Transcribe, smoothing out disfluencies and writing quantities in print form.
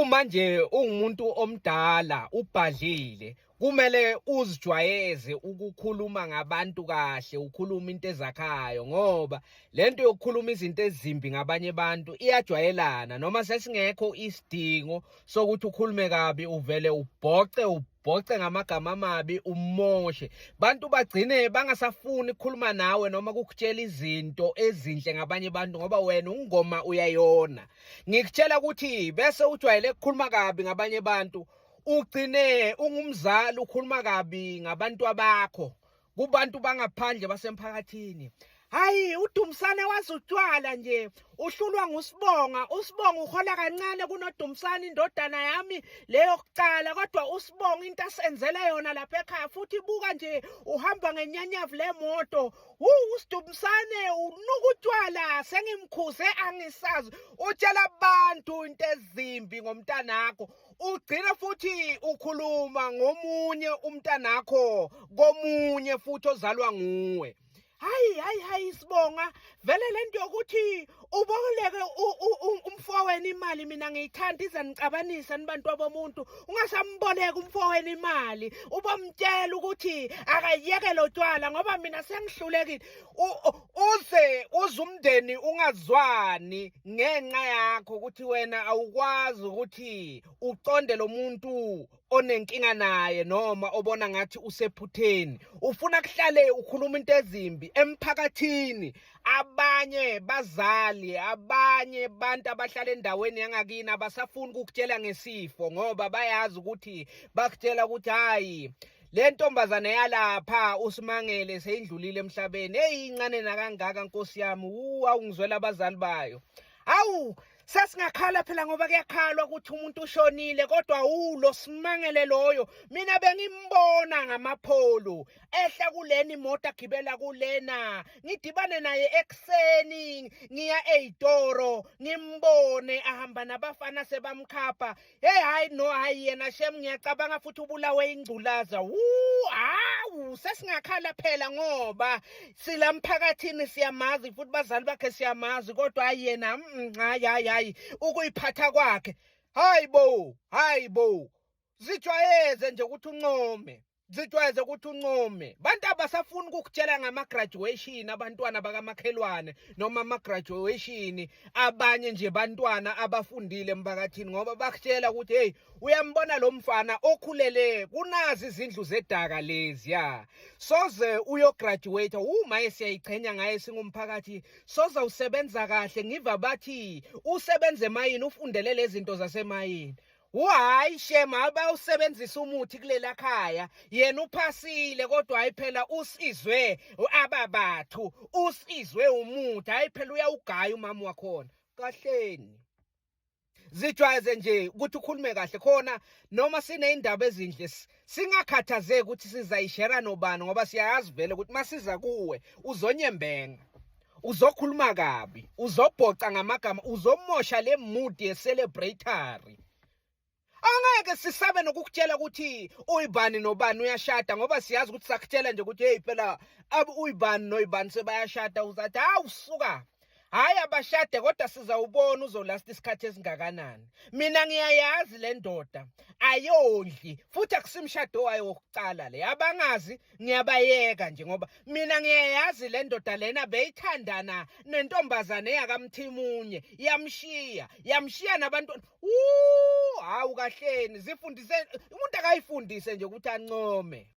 Uma nje ungumuntu omdala ubhadlile kumele uzijwayeze ukukhuluma ngabantu kahle, ukhuluma into ezakhayo ngoba lento yokukhuluma izinto ezimbi ngabanye abantu iyajwayelana noma sesingekho isidingo sokuthi ukhulume kabi uvele ubhoce ngamagama amabi umoshe. Bantu bagcine bangasafuni ukukhuluma nawe noma kukutshela izinto ezinhle ngabanye abantu ngoba wena ungoma uyayona. Ngikutshela ukuthi bese ujwayele ukukhuluma kabi ngabanye abantu, ugcine ungumzali ukhuluma kabi ngabantu abakho kubantu bangaphandle basemphakathini. Hayi uDumisane wazi utshwala nje, uhlulwa ngusibonga. Usibonga uhola kancane kunoDumisane indodana yami leyo kucala, kodwa usibonga into asenzela yona lapha ekhaya futhi buka nje uhamba ngenyanyavu lemoto. USidumisane unuka utshwala, sengimkhuze angisazi. Utshela abantu into ezimbi ngomntanakho, ugcina futhi ukhuluma ngomunye umntanakho komunye futhi ozalwa nguwe. Hayi sibonga, vele lento yokuthi uboleke umfowenu imali mina ngiyithanda ize nicabanise nibantu abomuntu. Ungasamboleka umfowenu imali, ubamtshela ukuthi akayeke lo tshwala ngoba mina sengihlulekile. Uze umndeni ungazwani ngenxa yakho ukuthi wena awukwazi ukuthi uqonde lo muntu onenkinga naye noma obona ngathi usephutheni. Ufuna kuhlale ukhuluma into ezimbi emphakathini. Abanye bazali, abanye bantu abahlala endaweni yangakini abasafuni ukukutshela ngesifo ngoba bayazi ukuthi bakutshela ukuthi hayi le ntombazane yalapha uSimangele seyindlulile emhlabeni. Incane nakangaka Nkosi yami, awungizwela abazali bayo. Awu sesingakhala phela ngoba kuyakhalwa ukuthi umuntu ushonile, kodwa lo Simangele loyo mina bengimbona ngamapholo ehla kuleni imoto agibela kulena, ngidibane naye ekseni ngiya eYitoro ngimbone ahamba nabafana sebamkhapha. Hayi yena shem ngiyacabanga futhi ubulawe ingculaza. Sesingakhala phela ngoba sila mphakathini siyamazi futhi bazali bakhe siyamazi, kodwa yena hayi ukuyiphatha kwakhe. Hayi bo, zijwayeze nje ukuthi uncome. Zijwayeze ukuthi uncome. Bantu abasafuni ukukutshela ngama-graduation abantwana bakamakhelwane noma ama-graduation abanye nje bantwana abafundile emphakathini ngoba bakutshela ukuthi hey, uyambona lo mfana okhulele kunazi izindlu zedaka lezi ya. Soze uyograduate, maye siyayichenya ngaye singumphakathi. Soze usebenza kahle, ngiva bathi usebenze emayini, ufundele lezi zinto zasemayini. Hayi shema abawusebenzisa umuthi kulela khaya, yena uphasile kodwa hayi phela usizwe ababathu, usizwe umuthi, hayi phela uyawugaya umama wakhona. Kahleni zijwayeze nje ukuthi ukhulume kahle khona noma sineyindaba ezinhle singakhathazeki ukuthi sizayishera nobani ngoba siyayazi vele ukuthi masiza kuwe uzonyembenga, uzokhuluma kabi, uzobhoca ngamagama, uzomosha le mood ye-celebratory. Angeke sisabe nokukutshela ukuthi uyibani nobani uyashada ngoba siyazi ukuthi sakutshela nje ukuthi hey phela uyibani noyibani sebayashada, uzathi usuka. Hayi abashade kodwa sizawubona uzolasta isikhathi esingakanani. Mina ngiyayazi le ndoda ayondli futhi akusimshado wayo wokucala le. Abangazi ngiyabayeka nje ngoba mina ngiyayazi le ndoda lena beyithandana nentombazane yakamThimunye, yamshiya nabantwana. Hawu kahleni zifundise umuntu akayifundise nje ukuthi ancome.